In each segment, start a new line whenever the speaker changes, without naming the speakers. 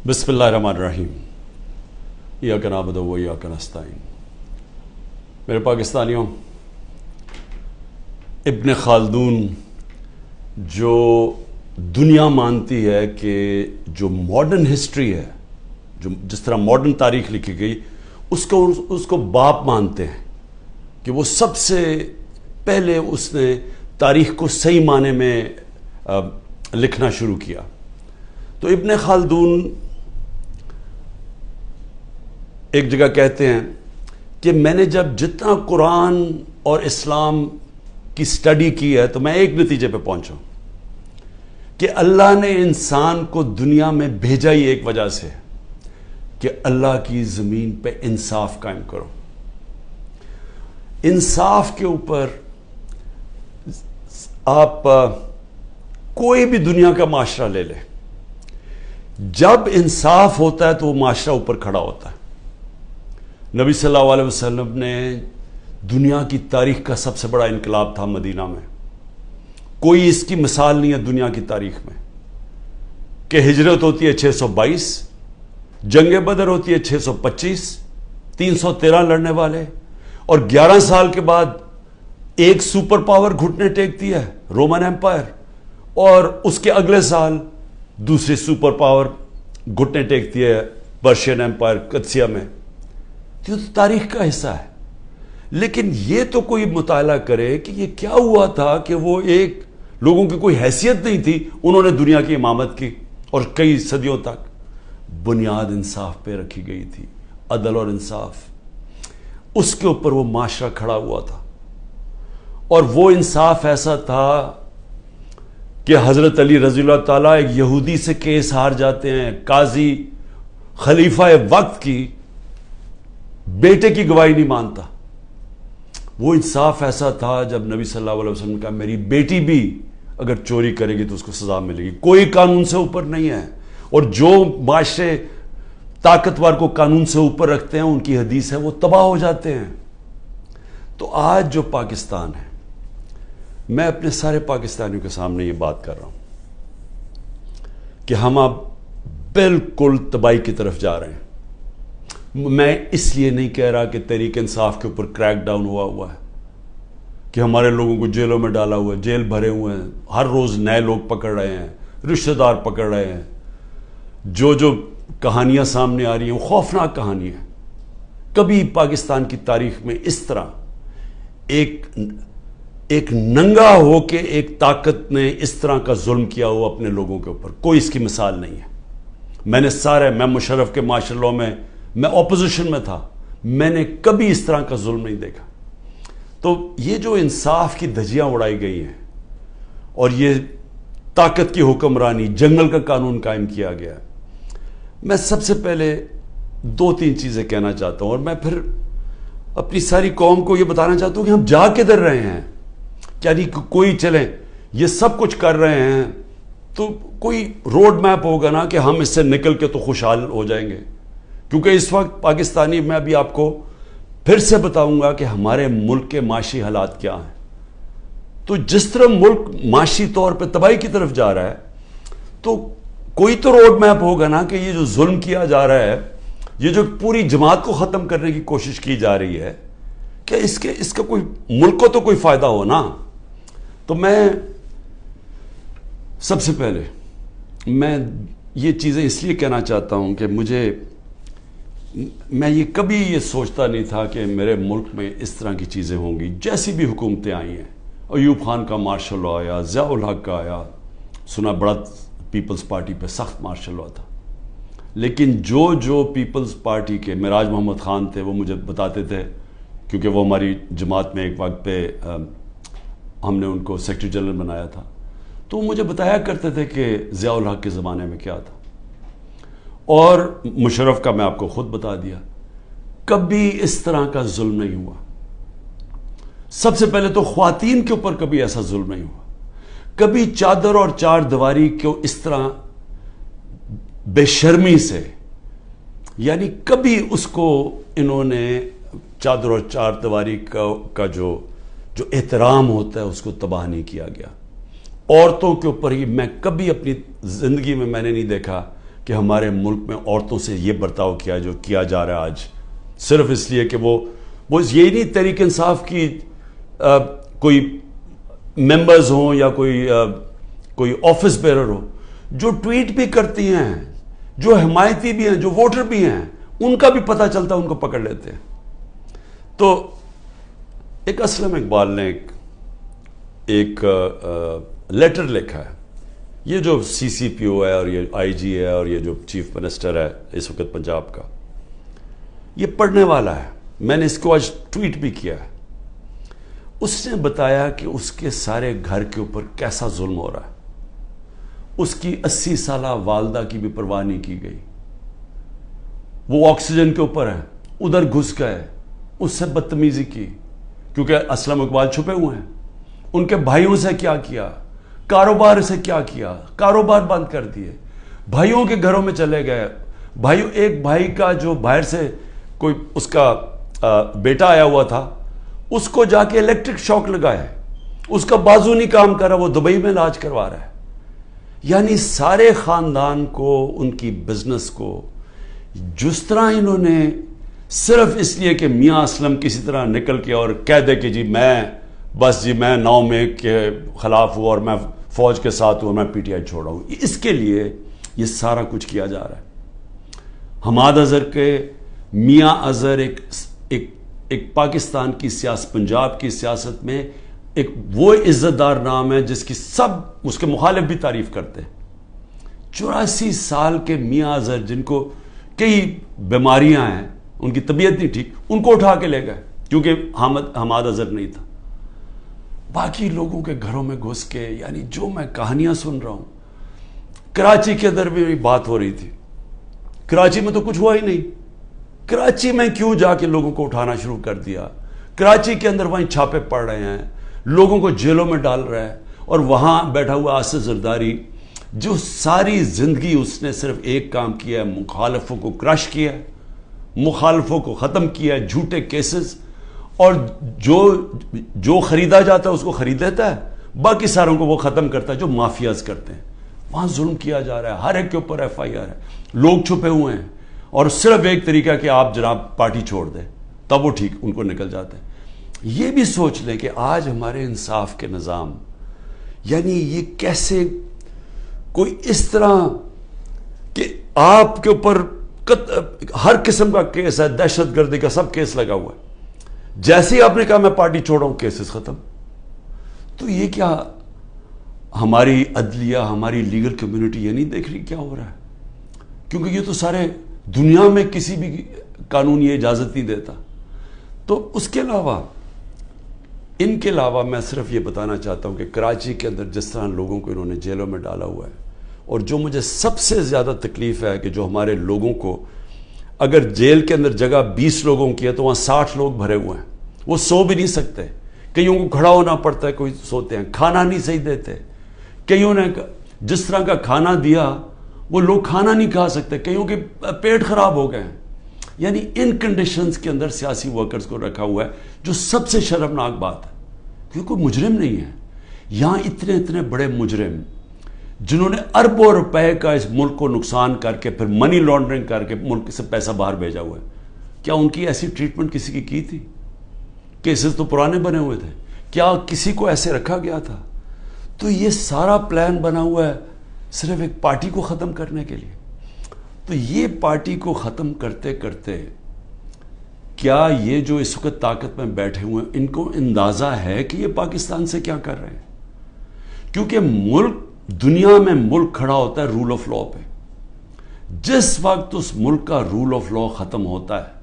بسم اللہ الرحمن الرحیم ایاک نعبد و ایاک نستعین۔ میرے پاکستانیوں، ابن خلدون جو دنیا مانتی ہے کہ جو ماڈرن ہسٹری ہے، جو جس طرح ماڈرن تاریخ لکھی گئی، اس کو باپ مانتے ہیں کہ وہ سب سے پہلے اس نے تاریخ کو صحیح معنی میں لکھنا شروع کیا۔ تو ابن خلدون ایک جگہ کہتے ہیں کہ میں نے جتنا قرآن اور اسلام کی سٹڈی کی ہے تو میں ایک نتیجے پہ پہنچا کہ اللہ نے انسان کو دنیا میں بھیجا ہی ایک وجہ سے کہ اللہ کی زمین پہ انصاف قائم کرو۔ انصاف کے اوپر آپ کوئی بھی دنیا کا معاشرہ لے لیں، جب انصاف ہوتا ہے تو وہ معاشرہ اوپر کھڑا ہوتا ہے۔ نبی صلی اللہ علیہ وسلم نے دنیا کی تاریخ کا سب سے بڑا انقلاب تھا مدینہ میں، کوئی اس کی مثال نہیں ہے دنیا کی تاریخ میں، کہ ہجرت ہوتی ہے 622، جنگ بدر ہوتی ہے 625، 313 لڑنے والے، اور 11 سال کے بعد ایک سپر پاور گھٹنے ٹیکتی ہے رومن ایمپائر، اور اس کے اگلے سال دوسری سپر پاور گھٹنے ٹیکتی ہے پرشین ایمپائر قدسیہ میں۔ یہ تو تاریخ کا حصہ ہے، لیکن یہ تو کوئی مطالعہ کرے کہ یہ کیا ہوا تھا کہ وہ ایک لوگوں کی کوئی حیثیت نہیں تھی، انہوں نے دنیا کی امامت کی اور کئی صدیوں تک بنیاد انصاف پہ رکھی گئی تھی، عدل اور انصاف، اس کے اوپر وہ معاشرہ کھڑا ہوا تھا۔ اور وہ انصاف ایسا تھا کہ حضرت علی رضی اللہ تعالیٰ ایک یہودی سے کیس ہار جاتے ہیں، قاضی خلیفہ وقت کی بیٹے کی گواہی نہیں مانتا۔ وہ انصاف ایسا تھا جب نبی صلی اللہ علیہ وسلم نے کہا میری بیٹی بھی اگر چوری کرے گی تو اس کو سزا ملے گی، کوئی قانون سے اوپر نہیں ہے، اور جو معاشرے طاقتور کو قانون سے اوپر رکھتے ہیں ان کی حدیث ہے وہ تباہ ہو جاتے ہیں۔ تو آج جو پاکستان ہے، میں اپنے سارے پاکستانیوں کے سامنے یہ بات کر رہا ہوں کہ ہم اب بالکل تباہی کی طرف جا رہے ہیں۔ میں اس لیے نہیں کہہ رہا کہ تحریک انصاف کے اوپر کریک ڈاؤن ہوا ہے، کہ ہمارے لوگوں کو جیلوں میں ڈالا ہوا ہے، جیل بھرے ہوئے ہیں، ہر روز نئے لوگ پکڑ رہے ہیں، رشتہ دار پکڑ رہے ہیں، جو کہانیاں سامنے آ رہی ہیں وہ خوفناک کہانی ہے۔ کبھی پاکستان کی تاریخ میں اس طرح ایک ننگا ہو کے ایک طاقت نے اس طرح کا ظلم کیا ہوا اپنے لوگوں کے اوپر، کوئی اس کی مثال نہیں ہے۔ میں مشرف کے مارشل لاء میں اپوزیشن میں تھا، میں نے کبھی اس طرح کا ظلم نہیں دیکھا۔ تو یہ جو انصاف کی دھجیاں اڑائی گئی ہیں اور یہ طاقت کی حکمرانی، جنگل کا قانون قائم کیا گیا ہے، میں سب سے پہلے 2-3 چیزیں کہنا چاہتا ہوں، اور میں پھر اپنی ساری قوم کو یہ بتانا چاہتا ہوں کہ ہم جا کدھر رہے ہیں۔ یعنی کوئی چلیں یہ سب کچھ کر رہے ہیں تو کوئی روڈ میپ ہوگا نا کہ ہم اس سے نکل کے تو خوشحال ہو جائیں گے، کیونکہ اس وقت پاکستانی، میں ابھی آپ کو پھر سے بتاؤں گا کہ ہمارے ملک کے معاشی حالات کیا ہیں۔ تو جس طرح ملک معاشی طور پہ تباہی کی طرف جا رہا ہے تو کوئی تو روڈ میپ ہوگا نا کہ یہ جو ظلم کیا جا رہا ہے، یہ جو پوری جماعت کو ختم کرنے کی کوشش کی جا رہی ہے، کہ اس کا کوئی ملک کو تو کوئی فائدہ ہو نا۔ تو میں سب سے پہلے میں یہ چیزیں اس لیے کہنا چاہتا ہوں کہ میں یہ کبھی یہ سوچتا نہیں تھا کہ میرے ملک میں اس طرح کی چیزیں ہوں گی۔ جیسی بھی حکومتیں آئی ہیں، ایوب خان کا مارشل لاء آیا، ضیاء الحق کا آیا، سنا بڑا پیپلز پارٹی پہ سخت مارشل لاء تھا، لیکن جو پیپلز پارٹی کے معراج محمد خان تھے وہ مجھے بتاتے تھے، کیونکہ وہ ہماری جماعت میں ایک وقت پہ ہم نے ان کو سیکرٹری جنرل بنایا تھا، تو وہ مجھے بتایا کرتے تھے کہ ضیاء الحق کے زمانے میں کیا تھا، اور مشرف کا میں آپ کو خود بتا دیا، کبھی اس طرح کا ظلم نہیں ہوا۔ سب سے پہلے تو خواتین کے اوپر کبھی ایسا ظلم نہیں ہوا، کبھی چادر اور چار دیواری کو اس طرح بے شرمی سے، یعنی کبھی اس کو انہوں نے چادر اور چار دیواری کا جو احترام ہوتا ہے اس کو تباہ نہیں کیا گیا۔ عورتوں کے اوپر ہی میں کبھی اپنی زندگی میں نے نہیں دیکھا کہ ہمارے ملک میں عورتوں سے یہ برتاؤ کیا جو کیا جا رہا ہے آج، صرف اس لیے کہ وہ یہی نہیں تحریک انصاف کی کوئی ممبرز ہوں یا کوئی آفس بیرر ہو، جو ٹویٹ بھی کرتی ہیں، جو حمایتی بھی ہیں، جو ووٹر بھی ہیں، ان کا بھی پتہ چلتا ہے، ان کو پکڑ لیتے ہیں۔ تو ایک اسلم اقبال نے ایک لیٹر لکھا ہے، یہ جو سی سی پی او ہے اور یہ آئی جی ہے اور یہ جو چیف منسٹر ہے اس وقت پنجاب کا، یہ پڑھنے والا ہے، میں نے اس کو آج ٹویٹ بھی کیا ہے۔ اس نے بتایا کہ اس کے سارے گھر کے اوپر کیسا ظلم ہو رہا ہے، اس کی 80 سالہ والدہ کی بھی پرواہ نہیں کی گئی، وہ آکسیجن کے اوپر ہے، ادھر گھس گئے، اس سے بدتمیزی کی، کیونکہ اسلم اقبال چھپے ہوئے ہیں۔ ان کے بھائیوں سے کیا کیا، کاروبار سے کیا کیا، کاروبار بند کر دیے، بھائیوں کے گھروں میں چلے گئے، ایک بھائی کا جو باہر سے کوئی اس کا بیٹا آیا ہوا تھا، اس کو جا کے الیکٹرک شاک لگائے، اس کا بازو نہیں کام کر رہا، وہ دبئی میں علاج کروا رہا ہے۔ یعنی سارے خاندان کو، ان کی بزنس کو جس طرح انہوں نے صرف اس لیے کہ میاں اسلم کسی طرح نکل کے اور کہہ دے کہ میں 9 مئی کے خلاف ہوں اور میں فوج کے ساتھ ہوں اور میں پی ٹی آئی چھوڑا ہوں، اس کے لیے یہ سارا کچھ کیا جا رہا ہے۔ حماد اظہر کے میاں اظہر ایک پاکستان کی سیاست، پنجاب کی سیاست میں ایک وہ عزت دار نام ہے جس کی سب اس کے مخالف بھی تعریف کرتے ہیں۔ 84 سال کے میاں اظہر جن کو کئی بیماریاں ہیں، ان کی طبیعت نہیں ٹھیک، ان کو اٹھا کے لے گئے کیونکہ حماد اظہر نہیں تھا۔ باقی لوگوں کے گھروں میں گھس کے، یعنی جو میں کہانیاں سن رہا ہوں، کراچی کے اندر بھی بات ہو رہی تھی، کراچی میں تو کچھ ہوا ہی نہیں، کراچی میں کیوں جا کے لوگوں کو اٹھانا شروع کر دیا، کراچی کے اندر وہیں چھاپے پڑ رہے ہیں، لوگوں کو جیلوں میں ڈال رہا ہے، اور وہاں بیٹھا ہوا آصف زرداری جو ساری زندگی اس نے صرف ایک کام کیا ہے، مخالفوں کو کرش کیا ہے، مخالفوں کو ختم کیا ہے، جھوٹے کیسز، اور جو خریدا جاتا ہے اس کو خرید لیتا ہے، باقی ساروں کو وہ ختم کرتا ہے جو مافیاز کرتے ہیں۔ وہاں ظلم کیا جا رہا ہے، ہر ایک کے اوپر ایف آئی آر ہے، لوگ چھپے ہوئے ہیں، اور صرف ایک طریقہ کہ آپ جناب پارٹی چھوڑ دیں تب وہ ٹھیک ان کو نکل جاتے ہیں۔ یہ بھی سوچ لیں کہ آج ہمارے انصاف کے نظام، یعنی یہ کیسے کوئی اس طرح کہ آپ کے اوپر ہر قسم کا کیس ہے، دہشت گردی کا سب کیس لگا ہوا ہے، جیسے ہی آپ نے کہا میں پارٹی چھوڑا ہوں کیسز ختم۔ تو یہ کیا ہماری عدلیہ، ہماری لیگل کمیونٹی یہ نہیں دیکھ رہی کیا ہو رہا ہے؟ کیونکہ یہ تو سارے دنیا میں کسی بھی قانون یہ اجازت نہیں دیتا۔ تو اس کے علاوہ، ان کے علاوہ میں صرف یہ بتانا چاہتا ہوں کہ کراچی کے اندر جس طرح لوگوں کو انہوں نے جیلوں میں ڈالا ہوا ہے، اور جو مجھے سب سے زیادہ تکلیف ہے کہ جو ہمارے لوگوں کو، اگر جیل کے اندر جگہ 20 لوگوں کی ہے تو وہاں 60 لوگ بھرے ہوئے ہیں، وہ سو بھی نہیں سکتے، کئیوں کو کھڑا ہونا پڑتا ہے، کوئی سوتے ہیں، کھانا نہیں صحیح دیتے، کئیوں نے جس طرح کا کھانا دیا وہ لوگ کھانا نہیں کھا سکتے، کئیوں کے پیٹ خراب ہو گئے ہیں۔ یعنی ان کنڈیشنز کے اندر سیاسی ورکرز کو رکھا ہوا ہے، جو سب سے شرمناک بات ہے، کیونکہ کوئی مجرم نہیں ہے یہاں، اتنے بڑے مجرم جنہوں نے اربوں روپے کا اس ملک کو نقصان کر کے پھر منی لانڈرنگ کر کے ملک سے پیسہ باہر بھیجا ہوا ہے، کیا ان کی ایسی ٹریٹمنٹ کسی کی تھی؟ کیسز تو پرانے بنے ہوئے تھے، کیا کسی کو ایسے رکھا گیا تھا؟ تو یہ سارا پلان بنا ہوا ہے صرف ایک پارٹی کو ختم کرنے کے لیے۔ تو یہ پارٹی کو ختم کرتے کرتے کیا یہ جو اس وقت طاقت میں بیٹھے ہوئے ہیں ان کو اندازہ ہے کہ یہ پاکستان سے کیا کر رہے ہیں؟ کیونکہ ملک، دنیا میں ملک کھڑا ہوتا ہے رول آف لا پہ، جس وقت اس ملک کا رول آف لا ختم ہوتا ہے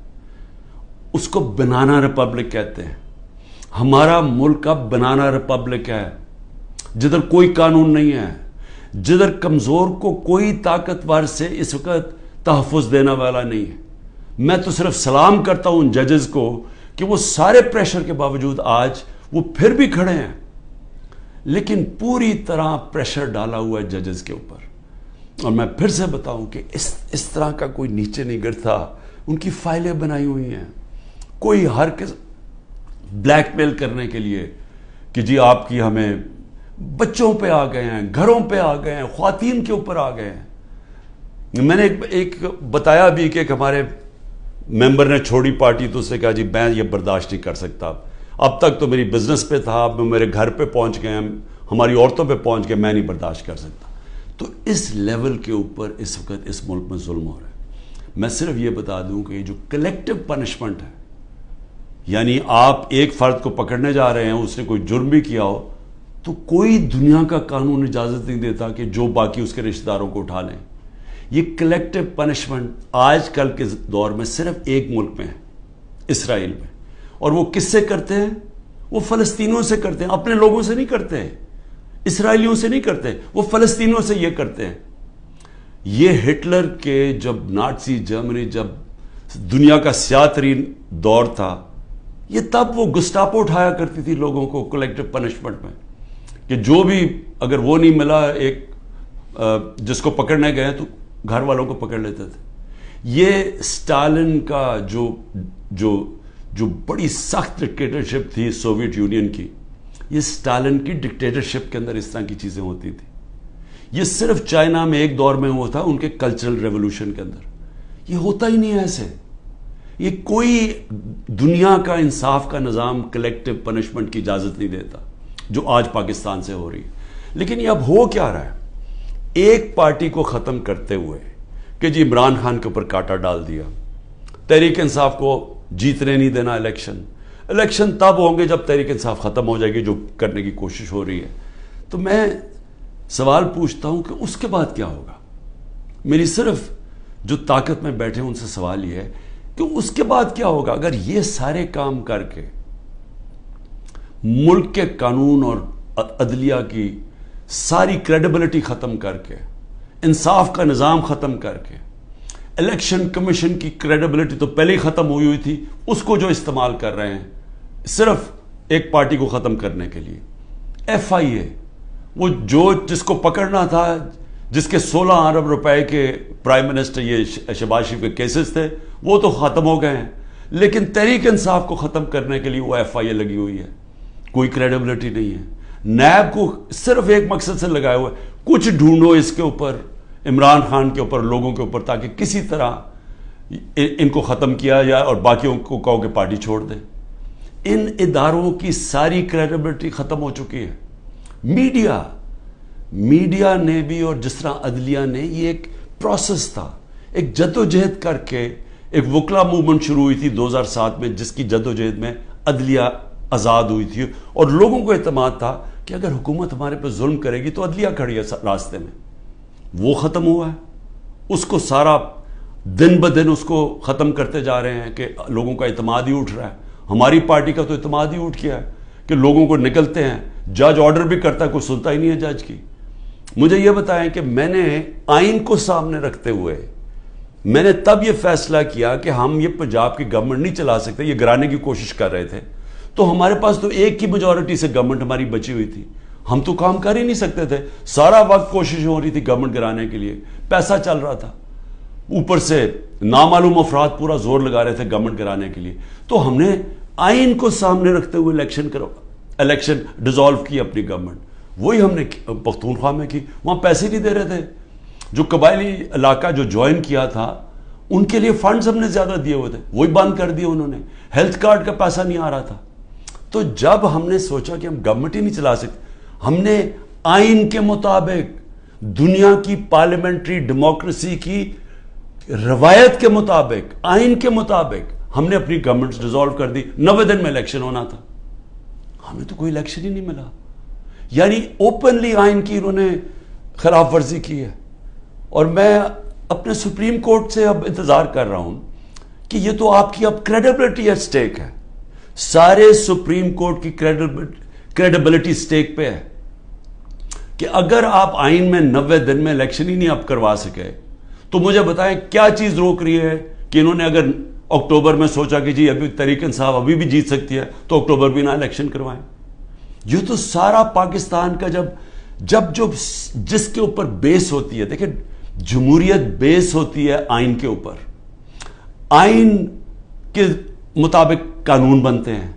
اس کو بنانا ریپبلک کہتے ہیں۔ ہمارا ملک اب بنانا ریپبلک ہے، جدھر کوئی قانون نہیں ہے، جدھر کمزور کو کوئی طاقتور سے اس وقت تحفظ دینے والا نہیں ہے۔ میں تو صرف سلام کرتا ہوں ان ججز کو کہ وہ سارے پریشر کے باوجود آج وہ پھر بھی کھڑے ہیں، لیکن پوری طرح پریشر ڈالا ہوا ہے ججز کے اوپر۔ اور میں پھر سے بتاؤں کہ اس طرح کا کوئی نیچے نہیں گرتا، ان کی فائلیں بنائی ہوئی ہیں، کوئی ہر بلیک میل کرنے کے لیے کہ جی آپ کی ہمیں بچوں پہ آ گئے ہیں، گھروں پہ آ گئے ہیں، خواتین کے اوپر آ گئے ہیں۔ میں نے ایک بتایا بھی کہ ایک ہمارے ممبر نے چھوڑی پارٹی تو اس نے کہا جی میں یہ برداشت نہیں کر سکتا، اب تک تو میری بزنس پہ تھا، اب میرے گھر پہ پہنچ گئے، ہماری عورتوں پہ پہنچ گئے، میں نہیں برداشت کر سکتا۔ تو اس لیول کے اوپر اس وقت اس ملک میں ظلم ہو رہا ہے۔ میں صرف یہ بتا دوں کہ یہ جو کلیکٹیو پنشمنٹ ہے، یعنی آپ ایک فرد کو پکڑنے جا رہے ہیں، اس نے کوئی جرم بھی کیا ہو تو کوئی دنیا کا قانون اجازت نہیں دیتا کہ جو باقی اس کے رشتہ داروں کو اٹھا لیں۔ یہ کلیکٹیو پنشمنٹ آج کل کے دور میں صرف ایک ملک میں ہے، اسرائیل میں، اور وہ کس سے کرتے ہیں؟ وہ فلسطینیوں سے کرتے ہیں، اپنے لوگوں سے نہیں کرتے ہیں، اسرائیلیوں سے نہیں کرتے، وہ فلسطینیوں سے یہ کرتے ہیں۔ یہ ہٹلر کے جب نازی جرمنی جب دنیا کا سیاہ ترین دور تھا، یہ تب وہ گسٹاپو اٹھایا کرتی تھی لوگوں کو کلیکٹیو پنشمنٹ میں، کہ جو بھی اگر وہ نہیں ملا ایک جس کو پکڑنے گئے تو گھر والوں کو پکڑ لیتے تھے۔ یہ سٹالن کا جو بڑی سخت ڈکٹیٹرشپ تھی سوویت یونین کی، یہ سٹالن کی ڈکٹیٹرشپ کے اندر اس طرح کی چیزیں ہوتی تھی۔ یہ صرف چائنا میں ایک دور میں ہوا تھا، ان کے کلچرل ریولوشن کے اندر۔ یہ ہوتا ہی نہیں ہے ایسے۔ یہ کوئی دنیا کا انصاف کا نظام کلیکٹیو پنشمنٹ کی اجازت نہیں دیتا، جو آج پاکستان سے ہو رہی ہے۔ لیکن یہ اب ہو کیا رہا ہے؟ ایک پارٹی کو ختم کرتے ہوئے کہ جی عمران خان کے اوپر کانٹا ڈال دیا، تحریک انصاف کو جیتنے نہیں دینا الیکشن تب ہوں گے جب تحریک انصاف ختم ہو جائے گی، جو کرنے کی کوشش ہو رہی ہے۔ تو میں سوال پوچھتا ہوں کہ اس کے بعد کیا ہوگا؟ میری صرف جو طاقت میں بیٹھے ان سے سوال یہ ہے کہ اس کے بعد کیا ہوگا؟ اگر یہ سارے کام کر کے ملک کے قانون اور عدلیہ کی ساری کریڈیبلٹی ختم کر کے، انصاف کا نظام ختم کر کے، الیکشن کمیشن کی کریڈیبلٹی تو پہلے ہی ختم ہوئی تھی، اس کو جو استعمال کر رہے ہیں صرف ایک پارٹی کو ختم کرنے کے لیے، ایف آئی اے، وہ جس کو پکڑنا تھا، جس کے 16 ارب روپے کے پرائم منسٹر یہ شہباز شریف کے کیسز تھے، وہ تو ختم ہو گئے ہیں، لیکن تحریک انصاف کو ختم کرنے کے لیے وہ ایف آئی اے لگی ہوئی ہے، کوئی کریڈیبلٹی نہیں ہے۔ نیب کو صرف ایک مقصد سے لگایا ہوا ہے، کچھ ڈھونڈو اس کے اوپر، عمران خان کے اوپر، لوگوں کے اوپر، تاکہ کسی طرح ان کو ختم کیا جائے اور باقیوں کو کہو کہ پارٹی چھوڑ دیں۔ ان اداروں کی ساری کریڈیبلٹی ختم ہو چکی ہے۔ میڈیا نے بھی اور جس طرح عدلیہ نے، یہ ایک پروسیس تھا، ایک جدوجہد کر کے ایک وکلا موومنٹ شروع ہوئی تھی 2007 میں، جس کی جدوجہد میں عدلیہ آزاد ہوئی تھی اور لوگوں کو اعتماد تھا کہ اگر حکومت ہمارے پہ ظلم کرے گی تو عدلیہ کھڑی ہے راستے میں۔ وہ ختم ہوا ہے، اس کو سارا دن بدن اس کو ختم کرتے جا رہے ہیں کہ لوگوں کا اعتماد ہی اٹھ رہا ہے۔ ہماری پارٹی کا تو اعتماد ہی اٹھ گیا ہے کہ لوگوں کو نکلتے ہیں، جج آرڈر بھی کرتا ہے، کوئی سنتا ہی نہیں ہے جج کی۔ مجھے یہ بتائیں کہ میں نے آئین کو سامنے رکھتے ہوئے میں نے تب یہ فیصلہ کیا کہ ہم یہ پنجاب کی گورنمنٹ نہیں چلا سکتے، یہ گرانے کی کوشش کر رہے تھے، تو ہمارے پاس تو ایک ہی میجورٹی سے گورنمنٹ ہماری بچی ہوئی تھی، ہم تو کام کر ہی نہیں سکتے تھے، سارا وقت کوشش ہو رہی تھی گورنمنٹ گرانے کے لیے، پیسہ چل رہا تھا، اوپر سے نامعلوم افراد پورا زور لگا رہے تھے گورنمنٹ گرانے کے لیے۔ تو ہم نے آئین کو سامنے رکھتے ہوئے الیکشن ڈیزالو کی اپنی گورنمنٹ، وہی ہم نے پختونخوا میں کی۔ وہاں پیسے نہیں دے رہے تھے، جو قبائلی علاقہ جو جوائن کیا تھا ان کے لیے فنڈز ہم نے زیادہ دیے ہوئے تھے، وہی بند کر دیے انہوں نے، ہیلتھ کارڈ کا پیسہ نہیں آ رہا تھا۔ تو جب ہم نے سوچا کہ ہم گورنمنٹ ہی نہیں چلا سکتے، ہم نے آئین کے مطابق، دنیا کی پارلیمنٹری ڈیموکریسی کی روایت کے مطابق، آئین کے مطابق ہم نے اپنی گورنمنٹ ڈیزالو کر دی۔ 90 دن میں الیکشن ہونا تھا، ہمیں تو کوئی الیکشن ہی نہیں ملا۔ یعنی اوپنلی آئین کی انہوں نے خلاف ورزی کی ہے۔ اور میں اپنے سپریم کورٹ سے اب انتظار کر رہا ہوں کہ یہ تو آپ کی اب کریڈیبلٹی ایٹ سٹیک ہے، سارے سپریم کورٹ کی کریڈیبلٹی سٹیک پہ ہے کہ اگر آپ آئین میں 90 دن میں الیکشن ہی نہیں اب کروا سکے تو مجھے بتائیں کیا چیز روک رہی ہے کہ انہوں نے اگر اکتوبر میں سوچا کہ جی ابھی تحریک انصاف ابھی بھی جیت سکتی ہے تو اکتوبر بھی نہ الیکشن کروائیں۔ یہ تو سارا پاکستان کا جب جس کے اوپر بیس ہوتی ہے، دیکھیں جمہوریت بیس ہوتی ہے آئین کے اوپر، آئین کے مطابق قانون بنتے ہیں۔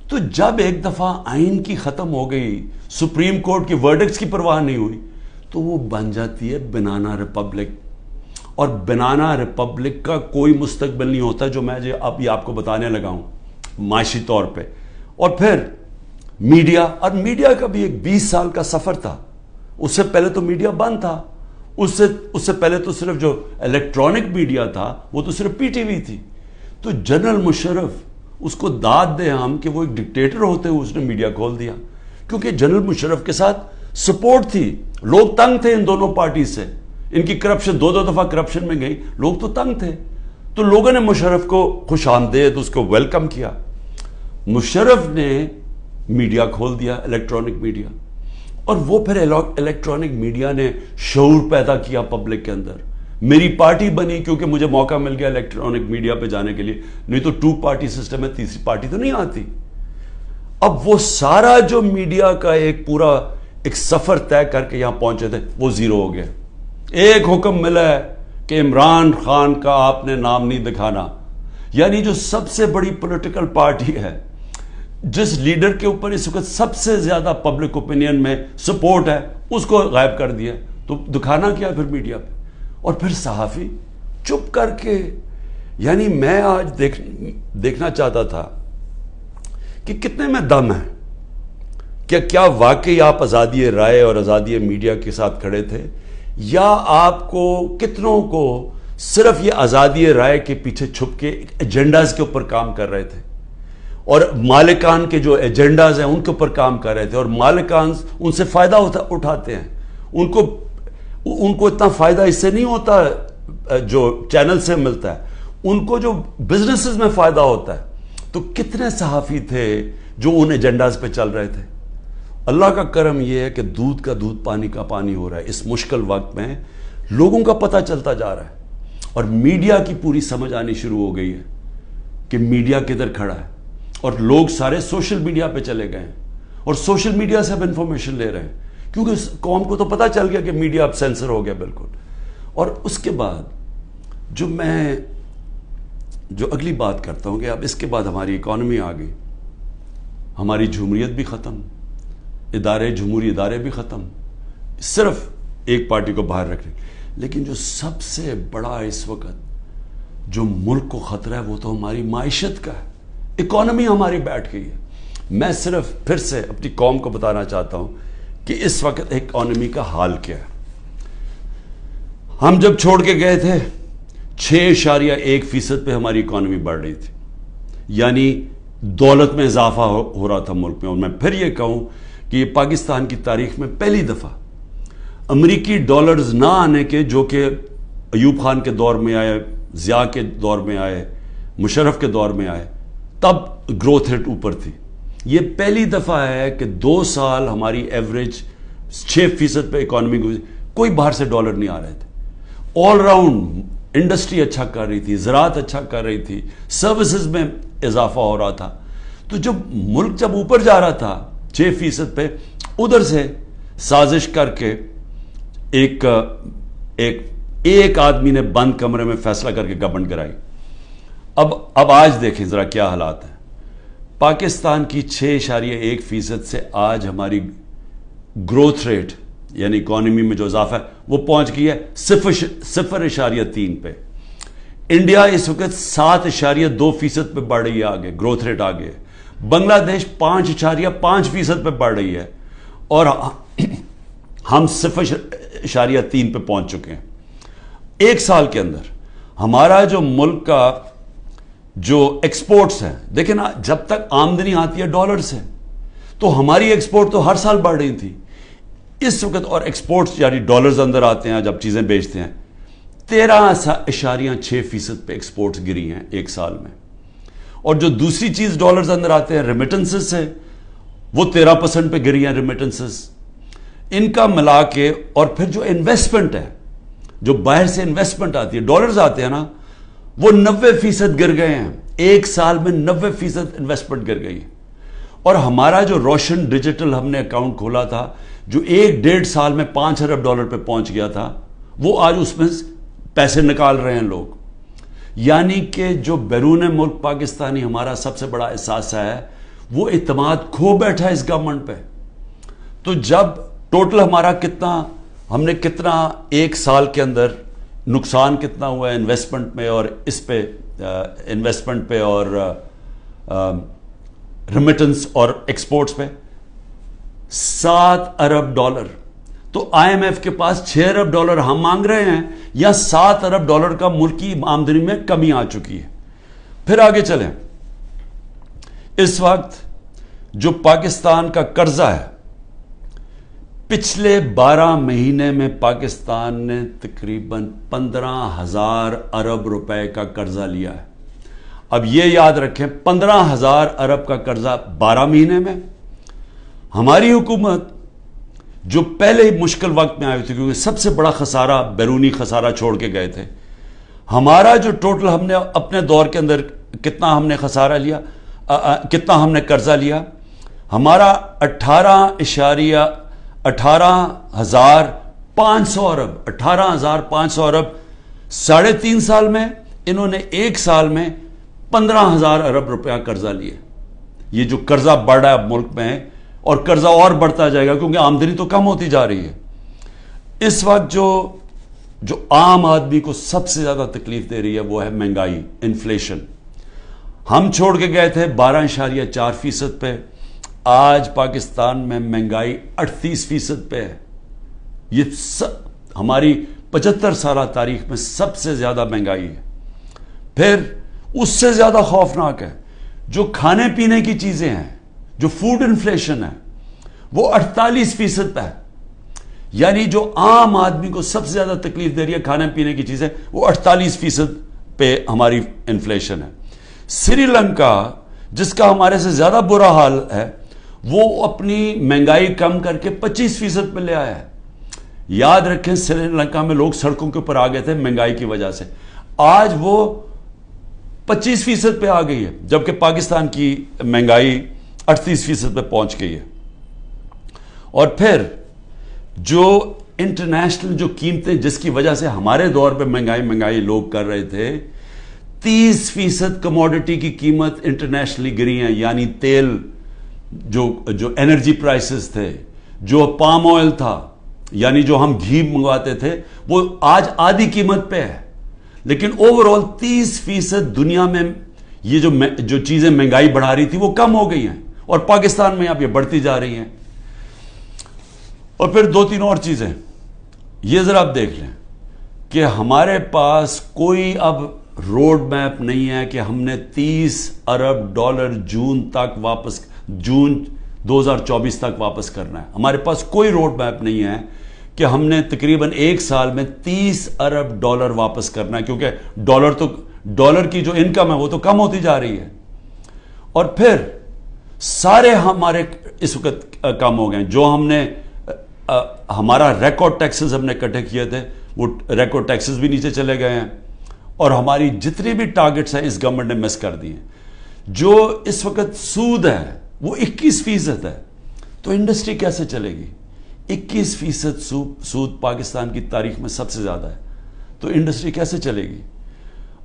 تو جب ایک دفعہ آئین کی ختم ہو گئی، سپریم کورٹ کی ورڈکٹس کی پرواہ نہیں ہوئی، تو وہ بن جاتی ہے بنانا ریپبلک۔ اور بنانا ریپبلک کا کوئی مستقبل نہیں ہوتا، جو میں اب یہ آپ کو بتانے لگا ہوں معاشی طور پہ. اور پھر میڈیا، اور میڈیا کا بھی ایک 20 سال کا سفر تھا. اس سے پہلے تو میڈیا بند تھا، اس سے پہلے تو صرف جو الیکٹرانک میڈیا تھا وہ تو صرف پی ٹی وی تھی. تو جنرل مشرف، اس کو داد دیں ہم کہ وہ ایک ڈکٹیٹر ہوتے ہوئے اس نے میڈیا کھول دیا، کیونکہ جنرل مشرف کے ساتھ سپورٹ تھی. لوگ تنگ تھے ان دونوں پارٹی سے، ان کی کرپشن دو دفعہ کرپشن میں گئی، لوگ تو تنگ تھے. تو لوگوں نے مشرف کو خوش آمدید اس کو ویلکم کیا. مشرف نے میڈیا کھول دیا، الیکٹرانک میڈیا، اور وہ پھر الیکٹرانک میڈیا نے شعور پیدا کیا پبلک کے اندر. میری پارٹی بنی کیونکہ مجھے موقع مل گیا الیکٹرانک میڈیا پہ جانے کے لیے، نہیں تو 2 پارٹی سسٹم ہے، تیسری پارٹی تو نہیں آتی. اب وہ سارا جو میڈیا کا ایک پورا ایک سفر طے کر کے یہاں پہنچے تھے وہ زیرو ہو گیا. ایک حکم ملا ہے کہ عمران خان کا آپ نے نام نہیں دکھانا، یعنی جو سب سے بڑی پولیٹیکل پارٹی ہے، جس لیڈر کے اوپر اس وقت سب سے زیادہ پبلک اوپینین میں سپورٹ ہے، اس کو غائب کر دیا. تو دکھانا کیا پھر میڈیا پہ؟ اور پھر صحافی چپ کر کے. یعنی میں آج دیکھنا چاہتا تھا کہ کتنے میں دم ہے، کہ کیا واقعی آپ آزادی رائے اور آزادی میڈیا کے ساتھ کھڑے تھے، یا آپ کو کتنوں کو صرف یہ آزادی رائے کے پیچھے چھپ کے ایجنڈاز کے اوپر کام کر رہے تھے، اور مالکان کے جو ایجنڈاز ہیں ان کے اوپر کام کر رہے تھے، اور مالکان ان سے فائدہ اٹھاتے ہیں. ان کو اتنا فائدہ اس سے نہیں ہوتا جو چینل سے ملتا ہے، ان کو جو بزنسز میں فائدہ ہوتا ہے. تو کتنے صحافی تھے جو ان ایجنڈاز پہ چل رہے تھے. اللہ کا کرم یہ ہے کہ دودھ کا دودھ پانی کا پانی ہو رہا ہے. اس مشکل وقت میں لوگوں کا پتہ چلتا جا رہا ہے، اور میڈیا کی پوری سمجھ آنی شروع ہو گئی ہے کہ میڈیا کدھر کھڑا ہے. اور لوگ سارے سوشل میڈیا پہ چلے گئے ہیں، اور سوشل میڈیا سے اب انفارمیشن لے رہے ہیں، کیونکہ اس قوم کو تو پتہ چل گیا کہ میڈیا اب سینسر ہو گیا بالکل. اور اس کے بعد جو اگلی بات کرتا ہوں کہ اب اس کے بعد ہماری اکانومی آ گئی، ہماری جمہوریت بھی ختم، جمہوری ادارے بھی ختم، صرف ایک پارٹی کو باہر رکھنے. لیکن جو سب سے بڑا اس وقت جو ملک کو خطرہ ہے وہ تو ہماری معیشت کا ہے. اکانومی ہماری بیٹھ گئی ہے. میں صرف پھر سے اپنی قوم کو بتانا چاہتا ہوں کہ اس وقت اکانومی کا حال کیا ہے. ہم جب چھوڑ کے گئے تھے 6.1% پہ ہماری اکانومی بڑھ رہی تھی، یعنی دولت میں اضافہ ہو رہا تھا ملک میں. اور میں پھر یہ کہوں کہ یہ پاکستان کی تاریخ میں پہلی دفعہ امریکی ڈالرز نہ آنے کے، جو کہ ایوب خان کے دور میں آئے، ضیاء کے دور میں آئے، مشرف کے دور میں آئے، تب گروتھ ریٹ اوپر تھی. یہ پہلی دفعہ ہے کہ 2 سال ہماری ایوریج 6% پہ اکانومی گئی، کوئی باہر سے ڈالر نہیں آ رہے تھے. آل راؤنڈ انڈسٹری اچھا کر رہی تھی، زراعت اچھا کر رہی تھی، سروسز میں اضافہ ہو رہا تھا. تو جب اوپر جا رہا تھا 6% پہ، ادھر سے سازش کر کے ایک آدمی نے بند کمرے میں فیصلہ کر کے گورنمنٹ کرائی. اب آج دیکھیں ذرا کیا حالات ہیں. پاکستان کی 6.1% سے آج ہماری گروتھ ریٹ یعنی اکانومی میں جو اضافہ ہے وہ پہنچ گئی ہے 0.3 پہ. انڈیا اس وقت 7.2% پہ بڑھ رہی ہے، آگے گروتھ ریٹ آگے. بنگلہ دیش 5.5% پہ بڑھ رہی ہے، اور ہم 0.3 پہ پہنچ چکے ہیں. ایک سال کے اندر ہمارا جو ملک کا جو ایکسپورٹس ہیں، دیکھیں نا، جب تک آمدنی آتی ہے ڈالر سے تو ہماری ایکسپورٹ تو ہر سال بڑھ رہی تھی. اس وقت اور ایکسپورٹس یعنی ڈالرز اندر آتے ہیں جب چیزیں بیچتے ہیں، 13.6% پہ ایکسپورٹس گری ہیں ایک سال میں. اور جو دوسری چیز ڈالرز اندر آتے ہیں ریمیٹنسز سے، وہ 13% پہ گری ہیں ریمیٹنسز. ان کا ملا کے اور پھر جو انویسٹمنٹ ہے، جو باہر سے انویسٹمنٹ آتی ہے، ڈالرز آتے ہیں نا، وہ 90% گر گئے ہیں. ایک سال میں 90% انویسٹمنٹ گر گئی. اور ہمارا جو روشن ڈیجیٹل ہم نے اکاؤنٹ کھولا تھا، جو 1.5 سال میں $5 ارب پہ پہنچ گیا تھا، وہ آج اس میں پیسے نکال رہے ہیں لوگ. یعنی کہ جو بیرون ملک پاکستانی ہمارا سب سے بڑا احساس ہے، وہ اعتماد کھو بیٹھا ہے اس گورنمنٹ پہ. تو جب ٹوٹل ہمارا ہم نے کتنا ایک سال کے اندر نقصان کتنا ہوا ہے انویسٹمنٹ میں اور اس پہ انویسٹمنٹ پہ اور ریمیٹنس اور ایکسپورٹس پہ 7 ارب ڈالر. تو آئی ایم ایف کے پاس 6 ارب ڈالر ہم مانگ رہے ہیں یا 7 ارب ڈالر کا ملکی آمدنی میں کمی آ چکی ہے. پھر آگے چلیں. اس وقت جو پاکستان کا قرضہ ہے پچھلے 12 مہینے میں پاکستان نے تقریباً 15,000 ارب روپے کا قرضہ لیا ہے. اب یہ یاد رکھیں 15,000 ارب کا قرضہ 12 مہینے میں. ہماری حکومت جو پہلے ہی مشکل وقت میں آئی تھی کیونکہ سب سے بڑا خسارہ بیرونی خسارہ چھوڑ کے گئے تھے. ہمارا جو ٹوٹل ہم نے اپنے دور کے اندر کتنا ہم نے خسارہ لیا, کتنا ہم نے قرضہ لیا, ہمارا 18,500 ارب 18,500 ارب 3.5 سال میں. انہوں نے 1 سال میں 15,000 ارب روپیہ قرضہ لیا. یہ جو قرضہ بڑھ رہا ہے ملک میں اور قرضہ اور بڑھتا جائے گا کیونکہ آمدنی تو کم ہوتی جا رہی ہے. اس وقت جو عام آدمی کو سب سے زیادہ تکلیف دے رہی ہے وہ ہے مہنگائی, انفلیشن. ہم چھوڑ کے گئے تھے 12.4% پہ, آج پاکستان میں مہنگائی 38% پہ ہے. یہ ہماری 75 سالہ تاریخ میں سب سے زیادہ مہنگائی ہے. پھر اس سے زیادہ خوفناک ہے جو کھانے پینے کی چیزیں ہیں, جو فوڈ انفلیشن ہے وہ 48% پہ ہے. یعنی جو عام آدمی کو سب سے زیادہ تکلیف دے رہی ہے کھانے پینے کی چیزیں وہ 48% پہ ہماری انفلیشن ہے. سری لنکا جس کا ہمارے سے زیادہ برا حال ہے وہ اپنی مہنگائی کم کر کے 25% پہ لے آیا ہے. یاد رکھیں سری لنکا میں لوگ سڑکوں کے اوپر آ گئے تھے مہنگائی کی وجہ سے, آج وہ 25% پہ آ گئی ہے جبکہ پاکستان کی مہنگائی 38% پہ پہنچ گئی ہے. اور پھر جو انٹرنیشنل جو قیمتیں جس کی وجہ سے ہمارے دور پہ مہنگائی لوگ کر رہے تھے, 30% کموڈٹی کی قیمت انٹرنیشنلی گری ہیں. یعنی تیل, جو انرجی پرائسز تھے, جو پام آئل تھا, یعنی جو ہم گھی منگواتے تھے وہ آج آدھی قیمت پہ ہے. لیکن اوورآل 30% دنیا میں یہ جو چیزیں مہنگائی بڑھا رہی تھی وہ کم ہو گئی ہیں اور پاکستان میں اب یہ بڑھتی جا رہی ہیں. اور پھر 2-3 اور چیزیں یہ ذرا آپ دیکھ لیں کہ ہمارے پاس کوئی اب روڈ میپ نہیں ہے کہ ہم نے 30 ارب ڈالر جون 2024 تک واپس کرنا ہے. ہمارے پاس کوئی روڈ میپ نہیں ہے کہ ہم نے تقریباً 1 سال میں 30 ارب ڈالر واپس کرنا ہے کیونکہ ڈالر کی جو انکم ہے وہ تو کم ہوتی جا رہی ہے. اور پھر سارے ہمارے اس وقت کم ہو گئے جو ہم نے ہمارا ریکارڈ ٹیکسز ہم نے اکٹھے کیے تھے وہ ریکارڈ ٹیکسز بھی نیچے چلے گئے ہیں اور ہماری جتنی بھی ٹارگٹس ہیں اس گورنمنٹ نے مس کر دی ہیں. جو اس وقت سود ہے وہ 21% ہے. تو انڈسٹری کیسے چلے گی؟ 21% سود پاکستان کی تاریخ میں سب سے زیادہ ہے. تو انڈسٹری کیسے چلے گی؟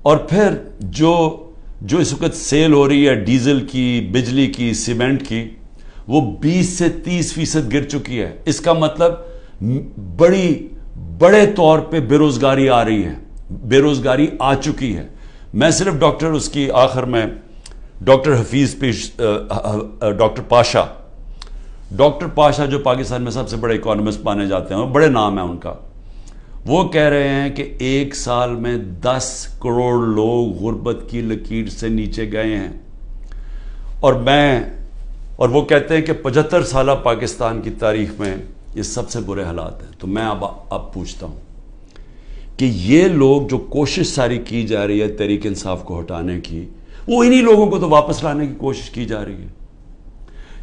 اور پھر جو اس وقت سیل ہو رہی ہے ڈیزل کی, بجلی کی, سیمنٹ کی, وہ 20 سے 30% گر چکی ہے. اس کا مطلب بڑے طور پہ بے روزگاری آ رہی ہے, بے روزگاری آ چکی ہے. میں صرف ڈاکٹر اس کی آخر میں ڈاکٹر پاشا جو پاکستان میں سب سے بڑے اکانومسٹ مانے جاتے ہیں, بڑے نام ہیں ان کا, وہ کہہ رہے ہیں کہ 1 سال میں 10 کروڑ لوگ غربت کی لکیر سے نیچے گئے ہیں. اور وہ کہتے ہیں کہ 75 سالہ پاکستان کی تاریخ میں یہ سب سے برے حالات ہیں. تو میں اب پوچھتا ہوں کہ یہ لوگ جو کوشش ساری کی جا رہی ہے تحریک انصاف کو ہٹانے کی, وہ انہی لوگوں کو تو واپس لانے کی کوشش کی جا رہی ہے.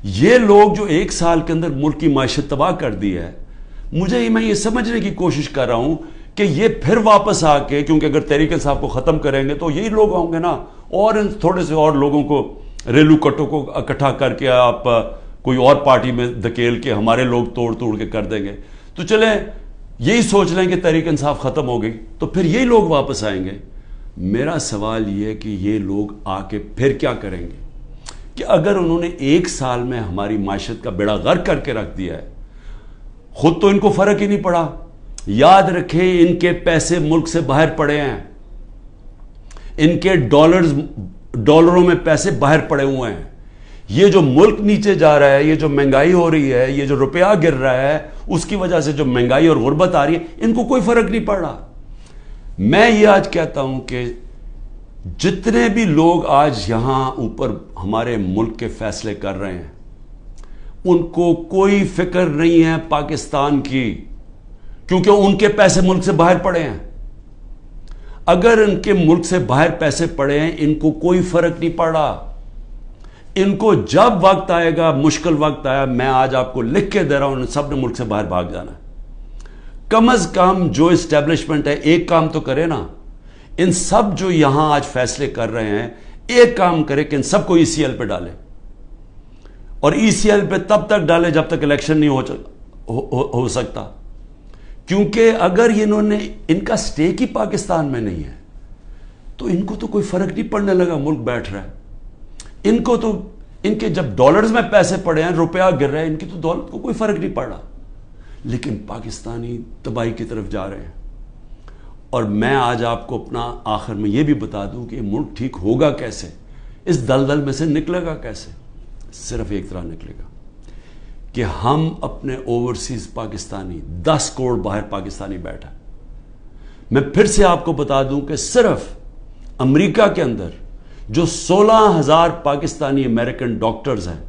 یہ لوگ جو 1 سال کے اندر ملک کی معیشت تباہ کر دی ہے, میں یہ سمجھنے کی کوشش کر رہا ہوں کہ یہ پھر واپس آ کے, کیونکہ اگر تحریک انصاف کو ختم کریں گے تو یہی لوگ ہوں گے نا, اور ان تھوڑے سے اور لوگوں کو, ریلو کٹوں کو اکٹھا کر کے آپ کوئی اور پارٹی میں دھکیل کے ہمارے لوگ توڑ کے کر دیں گے. تو چلیں یہی سوچ لیں کہ تحریک انصاف ختم ہو گئی تو پھر یہی لوگ واپس آئیں گے. میرا سوال یہ ہے کہ یہ لوگ آ کے پھر کیا کریں گے کہ اگر انہوں نے 1 سال میں ہماری معیشت کا بیڑا غرق کر کے رکھ دیا ہے, خود تو ان کو فرق ہی نہیں پڑا, یاد رکھیں ان کے پیسے ملک سے باہر پڑے ہیں، ان کے ڈالروں میں پیسے باہر پڑے ہوئے ہیں. یہ جو ملک نیچے جا رہا ہے، یہ جو مہنگائی ہو رہی ہے، یہ جو روپیہ گر رہا ہے، اس کی وجہ سے جو مہنگائی اور غربت آ رہی ہے، ان کو کوئی فرق نہیں پڑ رہا. میں یہ آج کہتا ہوں کہ جتنے بھی لوگ آج یہاں اوپر ہمارے ملک کے فیصلے کر رہے ہیں، ان کو کوئی فکر نہیں ہے پاکستان کی، کیونکہ ان کے پیسے ملک سے باہر پڑے ہیں. اگر ان کے ملک سے باہر پیسے پڑے ہیں، ان کو کوئی فرق نہیں پڑ رہا. ان کو جب وقت آئے گا، مشکل وقت آیا، میں آج آپ کو لکھ کے دے رہا ہوں، سب نے ملک سے باہر بھاگ جانا ہے. کم از کم جو اسٹیبلشمنٹ ہے ایک کام تو کرے نا. ان سب جو یہاں آج فیصلے کر رہے ہیں، ایک کام کرے کہ ان سب کو ECL پہ ڈالے، اور ECL پہ تب تک ڈالے جب تک الیکشن نہیں ہو سکتا. کیونکہ اگر انہوں نے، ان کا سٹیک ہی پاکستان میں نہیں ہے، تو ان کو تو کوئی فرق نہیں پڑنے لگا ملک بیٹھ رہا ہے. ان کو تو، ان کے جب ڈالرز میں پیسے پڑے ہیں، روپیہ گر رہا ہے، ان کی تو دولت کو کوئی فرق نہیں پڑ رہا. لیکن پاکستانی تباہی کی طرف جا رہے ہیں. اور میں آج آپ کو اپنا آخر میں یہ بھی بتا دوں کہ ملک ٹھیک ہوگا کیسے، اس دلدل میں سے نکلے گا کیسے. صرف ایک طرح نکلے گا کہ ہم اپنے اوورسیز پاکستانی، 10 کروڑ باہر پاکستانی بیٹھا. میں پھر سے آپ کو بتا دوں کہ صرف امریکہ کے اندر جو 16,000 پاکستانی امریکن ڈاکٹرز ہیں،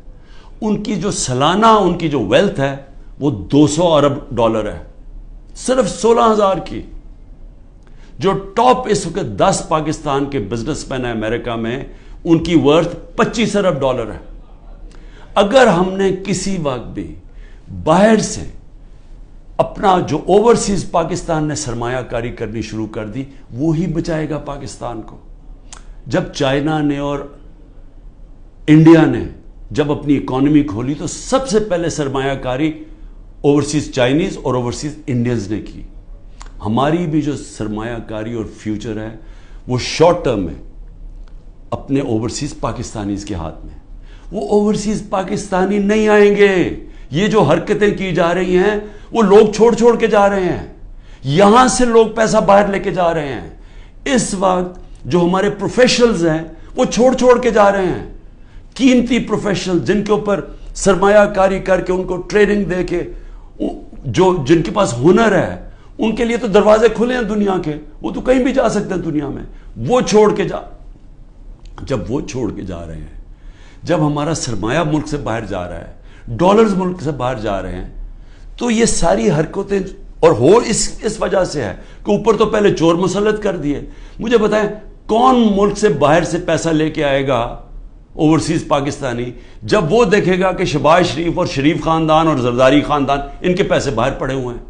ان کی جو سالانہ ان کی جو ویلتھ ہے وہ $200 ارب ہے. صرف 16,000 کی. جو ٹاپ اس وقت 10 پاکستان کے بزنس مین ہیں امریکہ میں، ان کی ورتھ $25 ارب ہے. اگر ہم نے کسی وقت بھی باہر سے اپنا جو اوورسیز پاکستان نے سرمایہ کاری کرنی شروع کر دی، وہی بچائے گا پاکستان کو. جب چائنا نے اور انڈیا نے جب اپنی اکانومی کھولی تو سب سے پہلے سرمایہ کاری اوورسیز چائنیز اور اوورسیز انڈینز نے کی. ہماری بھی جو سرمایہ کاری اور فیوچر ہے وہ شارٹ ٹرم میں اپنے اوورسیز پاکستانیز کے ہاتھ میں. وہ اوورسیز پاکستانی نہیں آئیں گے. یہ جو حرکتیں کی جا رہی ہیں وہ لوگ چھوڑ کے جا رہے ہیں. یہاں سے لوگ پیسہ باہر لے کے جا رہے ہیں. اس وقت جو ہمارے پروفیشنلز ہیں وہ چھوڑ کے جا رہے ہیں. قیمتی پروفیشنل جن کے اوپر سرمایہ کاری کر کے، ان کو ٹریننگ دے کے، جن کے پاس ہنر ہے، ان کے لیے تو دروازے کھلے ہیں دنیا کے، وہ تو کہیں بھی جا سکتے ہیں دنیا میں. وہ جب وہ چھوڑ کے جا رہے ہیں، جب ہمارا سرمایہ ملک سے باہر جا رہا ہے، ڈالرز ملک سے باہر جا رہے ہیں، تو یہ ساری حرکتیں اور ہو اس وجہ سے ہے کہ اوپر تو پہلے چور مسلط کر دیے. مجھے بتائیں کون ملک سے باہر سے پیسہ لے کے آئے گا اوورسیز پاکستانی، جب وہ دیکھے گا کہ شہباز شریف اور شریف خاندان اور زرداری خاندان، ان کے پیسے باہر پڑے ہوئے ہیں.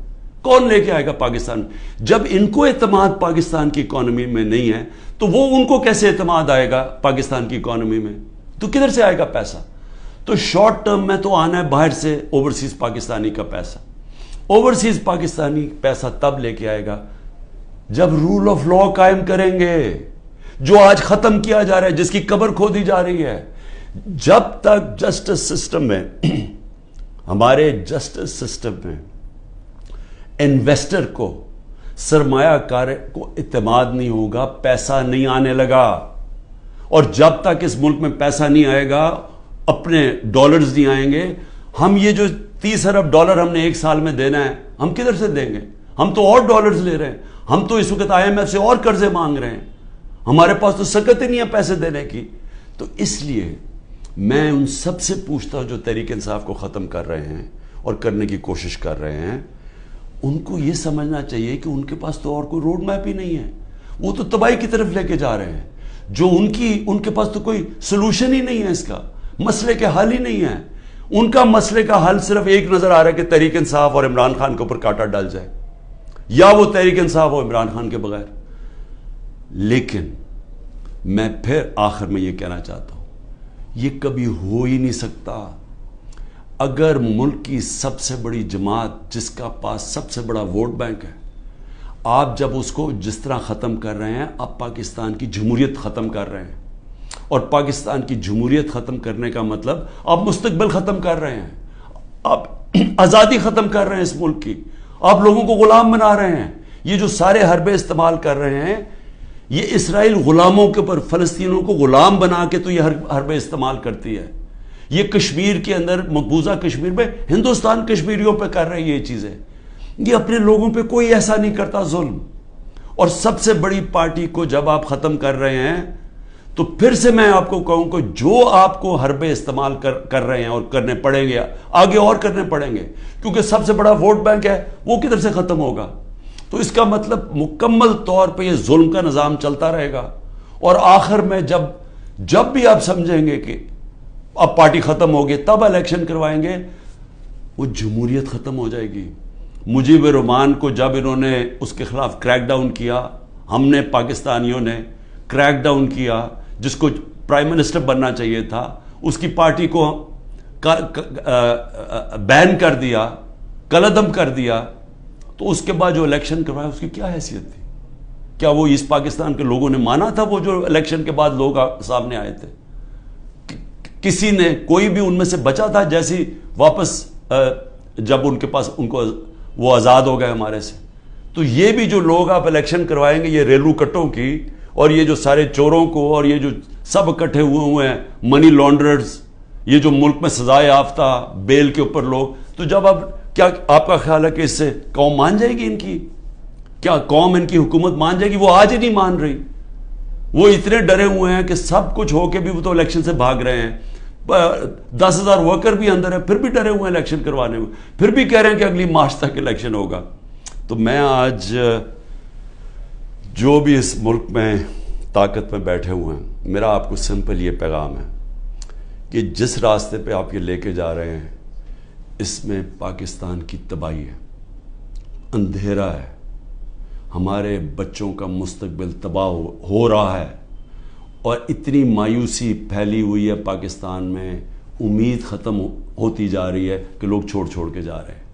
کون لے کے آئے گا پاکستان؟ جب ان کو اعتماد پاکستان کی اکانومی میں نہیں ہے تو وہ ان کو کیسے اعتماد آئے گا پاکستان کی اکانومی میں؟ تو کدھر سے آئے گا پیسہ؟ تو شارٹ ٹرم میں تو آنا ہے باہر سے اوورسیز پاکستانی کا پیسہ. اوورسیز پاکستانی پیسہ تب لے کے آئے گا جب رول آف لا قائم کریں گے، جو آج ختم کیا جا رہا ہے، جس کی قبر کھودی جا رہی ہے. جب تک جسٹس سسٹم میں، ہمارے جسٹس سسٹم میں انویسٹر کو، سرمایہ کار کو اعتماد نہیں ہوگا، پیسہ نہیں آنے لگا. اور جب تک اس ملک میں پیسہ نہیں آئے گا، اپنے ڈالرز نہیں آئیں گے. ہم یہ جو $30 ارب ہم نے ایک سال میں دینا ہے، ہم کدھر سے دیں گے؟ ہم تو اور ڈالرز لے رہے ہیں. ہم تو اس وقت IMF سے اور قرضے مانگ رہے ہیں. ہمارے پاس تو سکت ہی نہیں ہے پیسے دینے کی. تو اس لیے میں ان سب سے پوچھتا ہوں جو تحریک انصاف کو ختم کر رہے ہیں اور کرنے کی کوشش کر رہے ہیں، ان کو یہ سمجھنا چاہیے کہ ان کے پاس تو اور کوئی روڈ میپ ہی نہیں ہے. وہ تو تباہی کی طرف لے کے جا رہے ہیں. جو ان کے پاس تو کوئی سلوشن ہی نہیں ہے، اس کا مسئلے کے حل ہی نہیں ہے. ان کا مسئلے کا حل صرف ایک نظر آ رہا ہے کہ تحریک انصاف اور عمران خان کے اوپر کانٹا ڈال جائے، یا وہ تحریک انصاف اور عمران خان کے بغیر. لیکن میں پھر آخر میں یہ کہنا چاہتا ہوں، یہ کبھی ہو ہی نہیں سکتا. اگر ملک کی سب سے بڑی جماعت جس کا پاس سب سے بڑا ووٹ بینک ہے، آپ جب اس کو جس طرح ختم کر رہے ہیں، آپ پاکستان کی جمہوریت ختم کر رہے ہیں. اور پاکستان کی جمہوریت ختم کرنے کا مطلب آپ مستقبل ختم کر رہے ہیں، آپ آزادی ختم کر رہے ہیں اس ملک کی. آپ لوگوں کو غلام بنا رہے ہیں. یہ جو سارے حربے استعمال کر رہے ہیں یہ اسرائیل غلاموں کے اوپر فلسطینیوں کو غلام بنا کے تو یہ حربے استعمال کرتی ہے. یہ کشمیر کے اندر مقبوضہ کشمیر میں ہندوستان کشمیریوں پہ کر رہی ہے یہ چیزیں. یہ اپنے لوگوں پہ کوئی ایسا نہیں کرتا ظلم. اور سب سے بڑی پارٹی کو جب آپ ختم کر رہے ہیں تو پھر سے میں آپ کو کہوں کہ جو آپ کو حربے استعمال کر رہے ہیں اور کرنے پڑیں گے آگے اور کرنے پڑیں گے کیونکہ سب سے بڑا ووٹ بینک ہے وہ کدھر سے ختم ہوگا. تو اس کا مطلب مکمل طور پہ یہ ظلم کا نظام چلتا رہے گا. اور آخر میں جب بھی آپ سمجھیں گے کہ اب پارٹی ختم ہوگی تب الیکشن کروائیں گے وہ جمہوریت ختم ہو جائے گی. مجیب الرحمان کو جب انہوں نے اس کے خلاف کریک ڈاؤن کیا ہم نے پاکستانیوں نے کریک ڈاؤن کیا جس کو پرائم منسٹر بننا چاہیے تھا اس کی پارٹی کو بین کر دیا کلعدم کر دیا تو اس کے بعد جو الیکشن کروایا اس کی کیا حیثیت تھی؟ کیا وہ ایسٹ پاکستان کے لوگوں نے مانا تھا وہ جو الیکشن کے بعد لوگ سامنے آئے تھے؟ کسی نے کوئی بھی ان میں سے بچا تھا جیسی واپس جب ان کے پاس ان کو وہ آزاد ہو گئے ہمارے سے؟ تو یہ بھی جو لوگ آپ الیکشن کروائیں گے یہ ریلو کٹوں کی اور یہ جو سارے چوروں کو اور یہ جو سب اکٹھے ہوئے ہیں منی لانڈررز یہ جو ملک میں سزا یافتہ بیل کے اوپر لوگ تو جب اب کیا آپ کا خیال ہے کہ اس سے قوم مان جائے گی؟ ان کی کیا قوم ان کی حکومت مان جائے گی؟ وہ آج ہی نہیں مان رہی. وہ اتنے ڈرے ہوئے ہیں کہ سب کچھ ہو کے بھی وہ تو الیکشن سے بھاگ رہے ہیں. 10,000 ورکر بھی اندر ہے پھر بھی ڈرے ہوئے ہیں الیکشن کروانے میں پھر بھی کہہ رہے ہیں کہ اگلی مارچ تک الیکشن ہوگا. تو میں آج جو بھی اس ملک میں طاقت میں بیٹھے ہوئے ہیں میرا آپ کو سمپل یہ پیغام ہے کہ جس راستے پہ آپ یہ لے کے جا رہے ہیں اس میں پاکستان کی تباہی ہے اندھیرا ہے. ہمارے بچوں کا مستقبل تباہ ہو رہا ہے اور اتنی مایوسی پھیلی ہوئی ہے پاکستان میں امید ختم ہوتی جا رہی ہے کہ لوگ چھوڑ کے جا رہے ہیں.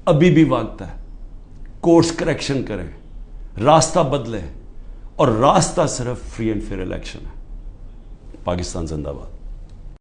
ابھی بھی وقت ہے کورس کریکشن کریں راستہ بدلیں اور راستہ صرف فری اینڈ فیئر الیکشن ہے. پاکستان زندہ باد.